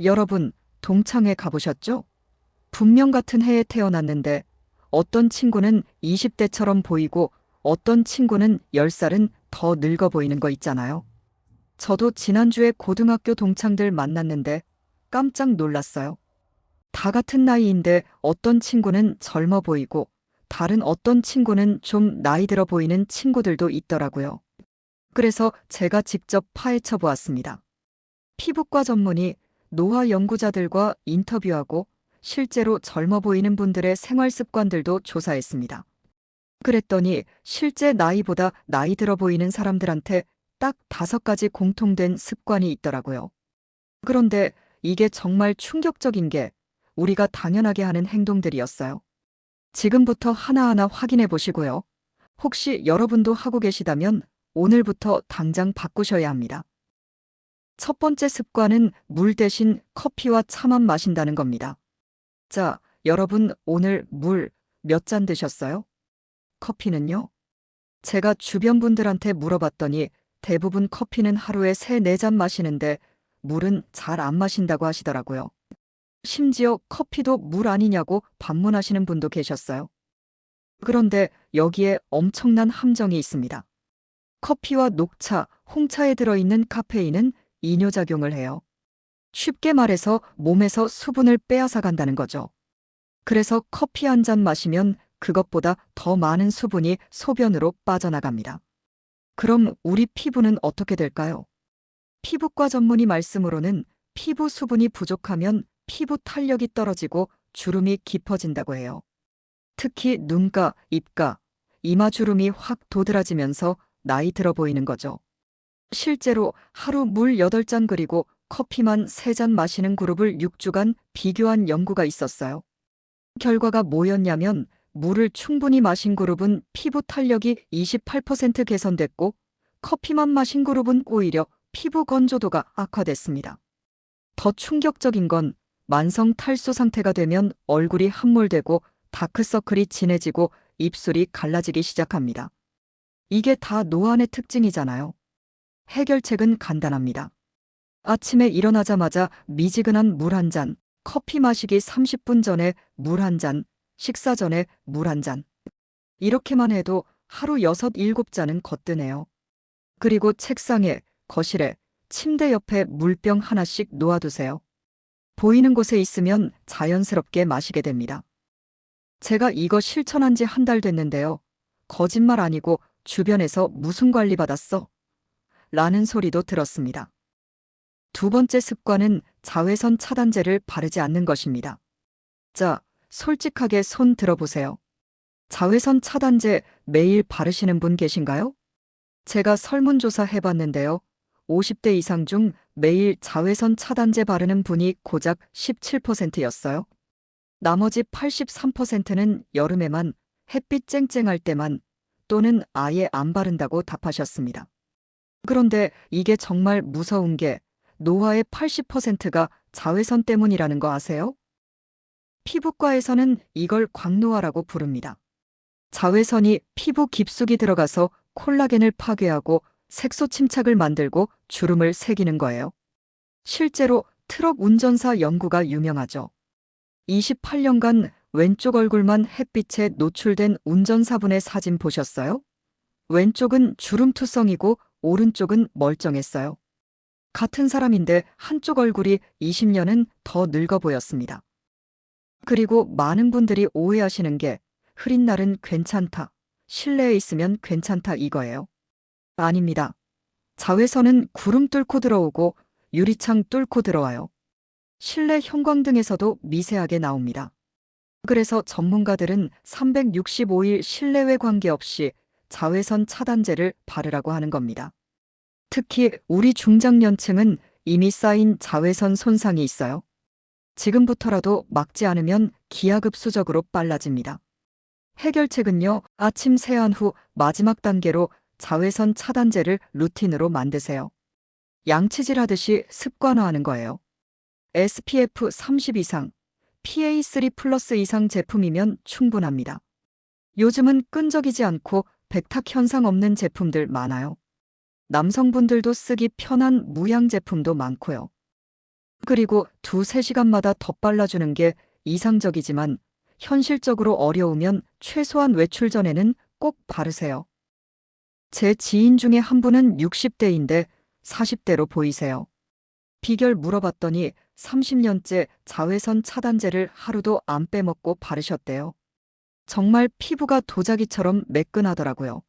여러분, 동창회 가보셨죠? 분명 같은 해에 태어났는데 어떤 친구는 20대처럼 보이고 어떤 친구는 10살은 더 늙어 보이는 거 있잖아요. 저도 지난주에 고등학교 동창들 만났는데 깜짝 놀랐어요. 다 같은 나이인데 어떤 친구는 젊어 보이고 다른 어떤 친구는 좀 나이 들어 보이는 친구들도 있더라고요. 그래서 제가 직접 파헤쳐 보았습니다. 피부과 전문의 노화 연구자들과 인터뷰하고 실제로 젊어 보이는 분들의 생활 습관들도 조사했습니다. 그랬더니 실제 나이보다 나이 들어 보이는 사람들한테 딱 5가지 공통된 습관이 있더라고요. 그런데 이게 정말 충격적인 게 우리가 당연하게 하는 행동들이었어요. 지금부터 하나하나 확인해 보시고요. 혹시 여러분도 하고 계시다면 오늘부터 당장 바꾸셔야 합니다. 첫 번째 습관은 물 대신 커피와 차만 마신다는 겁니다. 자, 여러분 오늘 물 몇 잔 드셨어요? 커피는요? 제가 주변 분들한테 물어봤더니 대부분 커피는 하루에 3, 4잔 마시는데 물은 잘 안 마신다고 하시더라고요. 심지어 커피도 물 아니냐고 반문하시는 분도 계셨어요. 그런데 여기에 엄청난 함정이 있습니다. 커피와 녹차, 홍차에 들어있는 카페인은 이뇨작용을 해요. 쉽게 말해서 몸에서 수분을 빼앗아 간다는 거죠. 그래서 커피 한 잔 마시면 그것보다 더 많은 수분이 소변으로 빠져나갑니다. 그럼 우리 피부는 어떻게 될까요? 피부과 전문의 말씀으로는 피부 수분이 부족하면 피부 탄력이 떨어지고 주름이 깊어진다고 해요. 특히 눈가, 입가, 이마 주름이 확 도드라지면서 나이 들어 보이는 거죠. 실제로 하루 물 8잔 그리고 커피만 3잔 마시는 그룹을 6주간 비교한 연구가 있었어요. 결과가 뭐였냐면 물을 충분히 마신 그룹은 피부 탄력이 28% 개선됐고 커피만 마신 그룹은 오히려 피부 건조도가 악화됐습니다. 더 충격적인 건 만성 탈수 상태가 되면 얼굴이 함몰되고 다크서클이 진해지고 입술이 갈라지기 시작합니다. 이게 다 노안의 특징이잖아요. 해결책은 간단합니다. 아침에 일어나자마자 미지근한 물 한 잔, 커피 마시기 30분 전에 물 한 잔, 식사 전에 물 한 잔. 이렇게만 해도 하루 6, 7잔은 거뜬해요. 그리고 책상에, 거실에, 침대 옆에 물병 하나씩 놓아두세요. 보이는 곳에 있으면 자연스럽게 마시게 됩니다. 제가 이거 실천한 지 한 달 됐는데요. 거짓말 아니고 주변에서 무슨 관리 받았어? 라는 소리도 들었습니다. 두 번째 습관은 자외선 차단제를 바르지 않는 것입니다. 자, 솔직하게 손 들어보세요. 자외선 차단제 매일 바르시는 분 계신가요? 제가 설문조사 해봤는데요. 50대 이상 중 매일 자외선 차단제 바르는 분이 고작 17%였어요. 나머지 83%는 여름에만, 햇빛 쨍쨍할 때만, 또는 아예 안 바른다고 답하셨습니다. 그런데 이게 정말 무서운 게 노화의 80%가 자외선 때문이라는 거 아세요? 피부과에서는 이걸 광노화라고 부릅니다. 자외선이 피부 깊숙이 들어가서 콜라겐을 파괴하고 색소 침착을 만들고 주름을 새기는 거예요. 실제로 트럭 운전사 연구가 유명하죠. 28년간 왼쪽 얼굴만 햇빛에 노출된 운전사분의 사진 보셨어요? 왼쪽은 주름투성이고 오른쪽은 멀쩡했어요. 같은 사람인데 한쪽 얼굴이 20년은 더 늙어 보였습니다. 그리고 많은 분들이 오해하시는 게 흐린 날은 괜찮다, 실내에 있으면 괜찮다 이거예요. 아닙니다. 자외선은 구름 뚫고 들어오고 유리창 뚫고 들어와요. 실내 형광등에서도 미세하게 나옵니다. 그래서 전문가들은 365일 실내외 관계없이 자외선 차단제를 바르라고 하는 겁니다. 특히 우리 중장년층은 이미 쌓인 자외선 손상이 있어요. 지금부터라도 막지 않으면 기하급수적으로 빨라집니다. 해결책은요, 아침 세안 후 마지막 단계로 자외선 차단제를 루틴으로 만드세요. 양치질 하듯이 습관화하는 거예요. SPF 30 이상, PA3 플러스 이상 제품이면 충분합니다. 요즘은 끈적이지 않고 백탁 현상 없는 제품들 많아요. 남성분들도 쓰기 편한 무향 제품도 많고요. 그리고 2~3시간마다 덧발라주는 게 이상적이지만 현실적으로 어려우면 최소한 외출 전에는 꼭 바르세요. 제 지인 중에 한 분은 60대인데 40대로 보이세요. 비결 물어봤더니 30년째 자외선 차단제를 하루도 안 빼먹고 바르셨대요. 정말 피부가 도자기처럼 매끈하더라고요.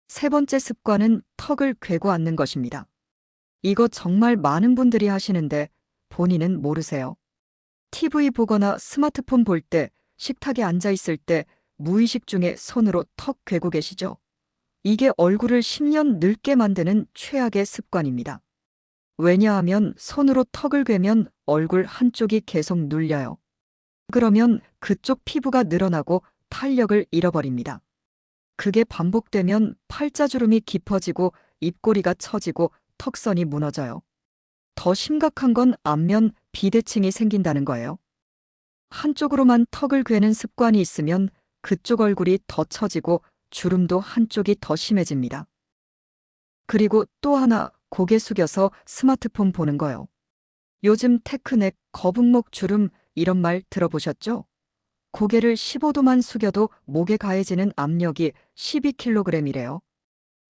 세 번째 습관은 턱을 괴고 앉는 것입니다. 이거 정말 많은 분들이 하시는데 본인은 모르세요. TV 보거나 스마트폰 볼 때, 식탁에 앉아 있을 때 무의식 중에 손으로 턱 괴고 계시죠? 이게 얼굴을 10년 늙게 만드는 최악의 습관입니다. 왜냐하면 손으로 턱을 괴면 얼굴 한쪽이 계속 눌려요. 그러면 그쪽 피부가 늘어나고 탄력을 잃어버립니다. 그게 반복되면 팔자주름이 깊어지고 입꼬리가 처지고 턱선이 무너져요. 더 심각한 건 안면 비대칭이 생긴다는 거예요. 한쪽으로만 턱을 괴는 습관이 있으면 그쪽 얼굴이 더 처지고 주름도 한쪽이 더 심해집니다. 그리고 또 하나, 고개 숙여서 스마트폰 보는 거요. 요즘 테크넥, 거북목 주름 이런 말 들어보셨죠? 고개를 15도만 숙여도 목에 가해지는 압력이 12kg이래요.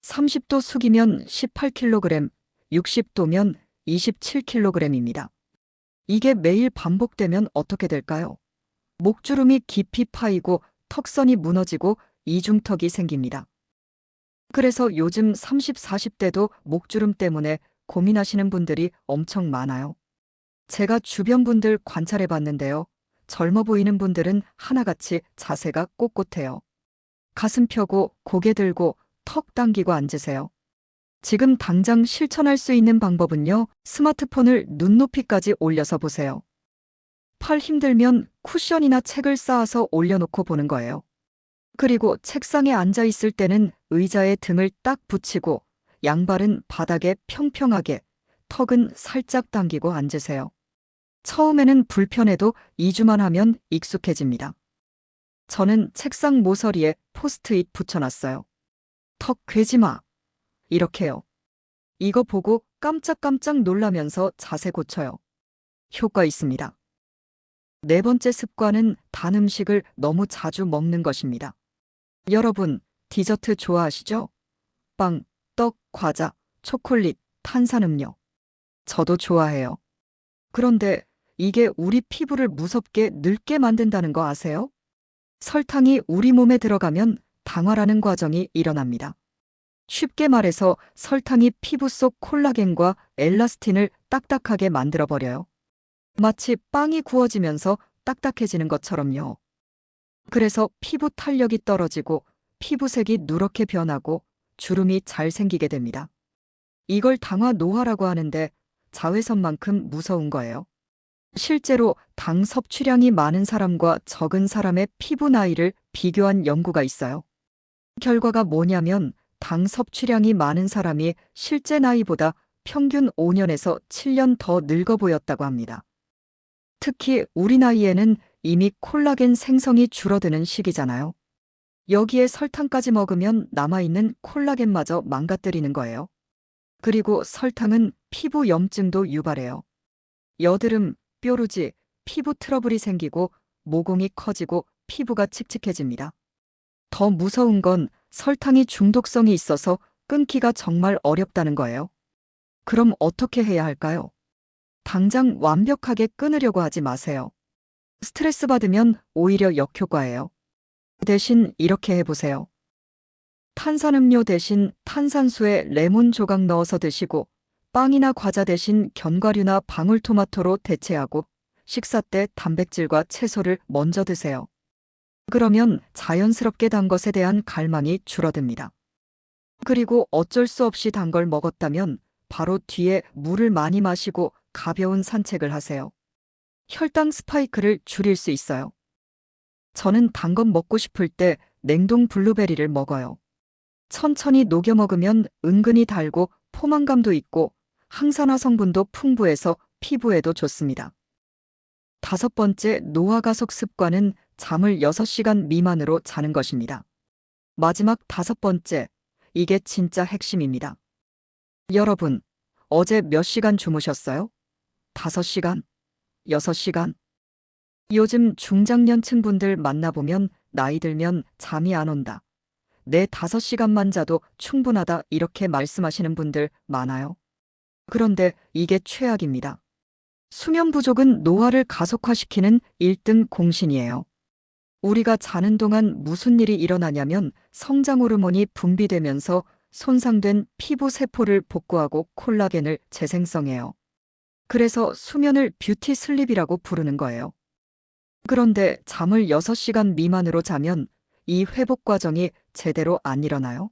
30도 숙이면 18kg, 60도면 27kg입니다. 이게 매일 반복되면 어떻게 될까요? 목주름이 깊이 파이고 턱선이 무너지고 이중턱이 생깁니다. 그래서 요즘 30, 40대도 목주름 때문에 고민하시는 분들이 엄청 많아요. 제가 주변 분들 관찰해 봤는데요. 젊어 보이는 분들은 하나같이 자세가 꼿꼿해요. 가슴 펴고 고개 들고 턱 당기고 앉으세요. 지금 당장 실천할 수 있는 방법은요. 스마트폰을 눈높이까지 올려서 보세요. 팔 힘들면 쿠션이나 책을 쌓아서 올려놓고 보는 거예요. 그리고 책상에 앉아 있을 때는 의자에 등을 딱 붙이고 양발은 바닥에 평평하게, 턱은 살짝 당기고 앉으세요. 처음에는 불편해도 2주만 하면 익숙해집니다. 저는 책상 모서리에 포스트잇 붙여놨어요. 턱 괴지 마. 이렇게요. 이거 보고 깜짝깜짝 놀라면서 자세 고쳐요. 효과 있습니다. 네 번째 습관은 단 음식을 너무 자주 먹는 것입니다. 여러분, 디저트 좋아하시죠? 빵, 떡, 과자, 초콜릿, 탄산음료. 저도 좋아해요. 그런데 이게 우리 피부를 무섭게 늙게 만든다는 거 아세요? 설탕이 우리 몸에 들어가면 당화라는 과정이 일어납니다. 쉽게 말해서 설탕이 피부 속 콜라겐과 엘라스틴을 딱딱하게 만들어버려요. 마치 빵이 구워지면서 딱딱해지는 것처럼요. 그래서 피부 탄력이 떨어지고 피부색이 누렇게 변하고 주름이 잘 생기게 됩니다. 이걸 당화 노화라고 하는데 자외선만큼 무서운 거예요. 실제로 당 섭취량이 많은 사람과 적은 사람의 피부 나이를 비교한 연구가 있어요. 결과가 뭐냐면 당 섭취량이 많은 사람이 실제 나이보다 평균 5년에서 7년 더 늙어 보였다고 합니다. 특히 우리 나이에는 이미 콜라겐 생성이 줄어드는 시기잖아요. 여기에 설탕까지 먹으면 남아있는 콜라겐마저 망가뜨리는 거예요. 그리고 설탕은 피부 염증도 유발해요. 여드름, 뾰루지, 피부 트러블이 생기고 모공이 커지고 피부가 칙칙해집니다. 더 무서운 건 설탕이 중독성이 있어서 끊기가 정말 어렵다는 거예요. 그럼 어떻게 해야 할까요? 당장 완벽하게 끊으려고 하지 마세요. 스트레스 받으면 오히려 역효과예요. 대신 이렇게 해보세요. 탄산음료 대신 탄산수에 레몬 조각 넣어서 드시고 빵이나 과자 대신 견과류나 방울토마토로 대체하고 식사 때 단백질과 채소를 먼저 드세요. 그러면 자연스럽게 단 것에 대한 갈망이 줄어듭니다. 그리고 어쩔 수 없이 단 걸 먹었다면 바로 뒤에 물을 많이 마시고 가벼운 산책을 하세요. 혈당 스파이크를 줄일 수 있어요. 저는 단 건 먹고 싶을 때 냉동 블루베리를 먹어요. 천천히 녹여 먹으면 은근히 달고 포만감도 있고 항산화 성분도 풍부해서 피부에도 좋습니다. 다섯 번째 노화 가속 습관은 잠을 6시간 미만으로 자는 것입니다. 마지막 다섯 번째, 이게 진짜 핵심입니다. 여러분, 어제 몇 시간 주무셨어요? 5시간, 6시간. 요즘 중장년층 분들 만나보면 나이 들면 잠이 안 온다. 내 5시간만 자도 충분하다 이렇게 말씀하시는 분들 많아요. 그런데 이게 최악입니다. 수면 부족은 노화를 가속화시키는 1등 공신이에요. 우리가 자는 동안 무슨 일이 일어나냐면 성장 호르몬이 분비되면서 손상된 피부 세포를 복구하고 콜라겐을 재생성해요. 그래서 수면을 뷰티 슬립이라고 부르는 거예요. 그런데 잠을 6시간 미만으로 자면 이 회복 과정이 제대로 안 일어나요.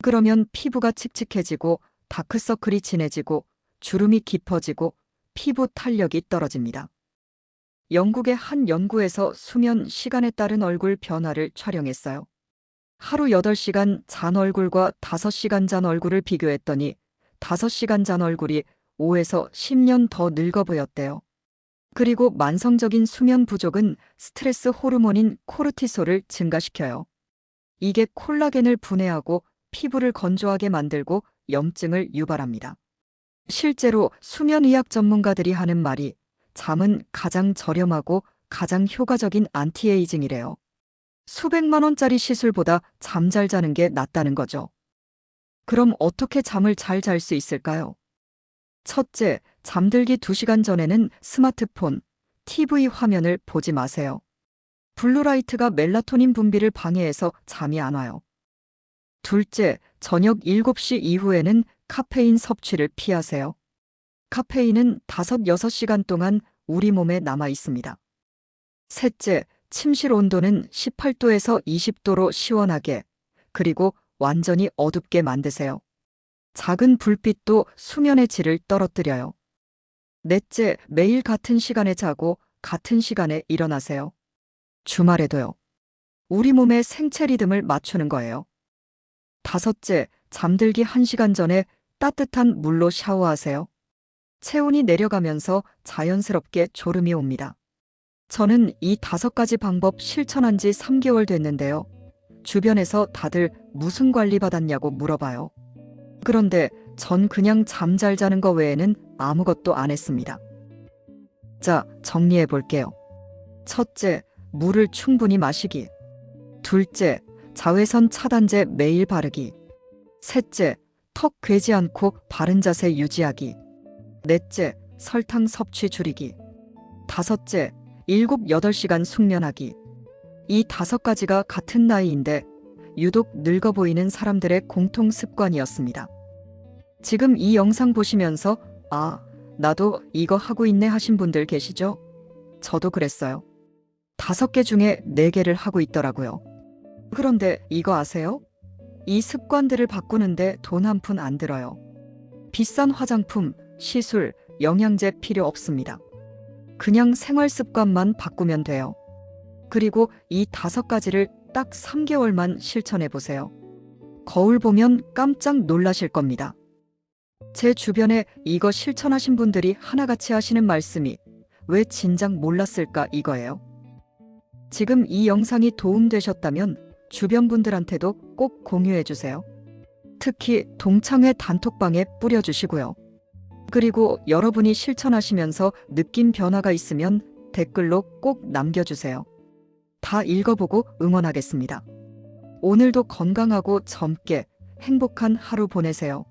그러면 피부가 칙칙해지고 다크서클이 진해지고 주름이 깊어지고 피부 탄력이 떨어집니다. 영국의 한 연구에서 수면 시간에 따른 얼굴 변화를 촬영했어요. 하루 8시간 잔 얼굴과 5시간 잔 얼굴을 비교했더니 5시간 잔 얼굴이 5에서 10년 더 늙어 보였대요. 그리고 만성적인 수면 부족은 스트레스 호르몬인 코르티솔을 증가시켜요. 이게 콜라겐을 분해하고 피부를 건조하게 만들고 염증을 유발합니다. 실제로 수면의학 전문가들이 하는 말이 잠은 가장 저렴하고 가장 효과적인 안티에이징이래요. 수백만 원짜리 시술보다 잠 잘 자는 게 낫다는 거죠. 그럼 어떻게 잠을 잘 잘 수 있을까요? 첫째, 잠들기 2시간 전에는 스마트폰, TV 화면을 보지 마세요. 블루라이트가 멜라토닌 분비를 방해해서 잠이 안 와요. 둘째, 저녁 7시 이후에는 카페인 섭취를 피하세요. 카페인은 5-6시간 동안 우리 몸에 남아 있습니다. 셋째, 침실 온도는 18도에서 20도로 시원하게, 그리고 완전히 어둡게 만드세요. 작은 불빛도 수면의 질을 떨어뜨려요. 넷째, 매일 같은 시간에 자고 같은 시간에 일어나세요. 주말에도요. 우리 몸의 생체 리듬을 맞추는 거예요. 다섯째, 잠들기 1시간 전에 따뜻한 물로 샤워하세요. 체온이 내려가면서 자연스럽게 졸음이 옵니다. 저는 이 5가지 방법 실천한 지 3개월 됐는데요. 주변에서 다들 무슨 관리 받았냐고 물어봐요. 그런데 전 그냥 잠 잘 자는 거 외에는 아무것도 안 했습니다. 자, 정리해 볼게요. 첫째, 물을 충분히 마시기. 둘째, 자외선 차단제 매일 바르기. 셋째, 턱 괴지 않고 바른 자세 유지하기. 넷째, 설탕 섭취 줄이기. 다섯째, 7-8시간 숙면하기. 이 5가지가 같은 나이인데 유독 늙어 보이는 사람들의 공통 습관이었습니다. 지금 이 영상 보시면서 아, 나도 이거 하고 있네 하신 분들 계시죠? 저도 그랬어요. 5개 중에 4개를 하고 있더라고요. 그런데 이거 아세요? 이 습관들을 바꾸는데 돈 한 푼 안 들어요. 비싼 화장품, 시술, 영양제 필요 없습니다. 그냥 생활 습관만 바꾸면 돼요. 그리고 이 5가지를 딱 3개월만 실천해 보세요. 거울 보면 깜짝 놀라실 겁니다. 제 주변에 이거 실천하신 분들이 하나같이 하시는 말씀이 왜 진작 몰랐을까 이거예요. 지금 이 영상이 도움되셨다면 주변 분들한테도 꼭 공유해 주세요. 특히 동창회 단톡방에 뿌려주시고요. 그리고 여러분이 실천하시면서 느낀 변화가 있으면 댓글로 꼭 남겨주세요. 다 읽어보고 응원하겠습니다. 오늘도 건강하고 젊게 행복한 하루 보내세요.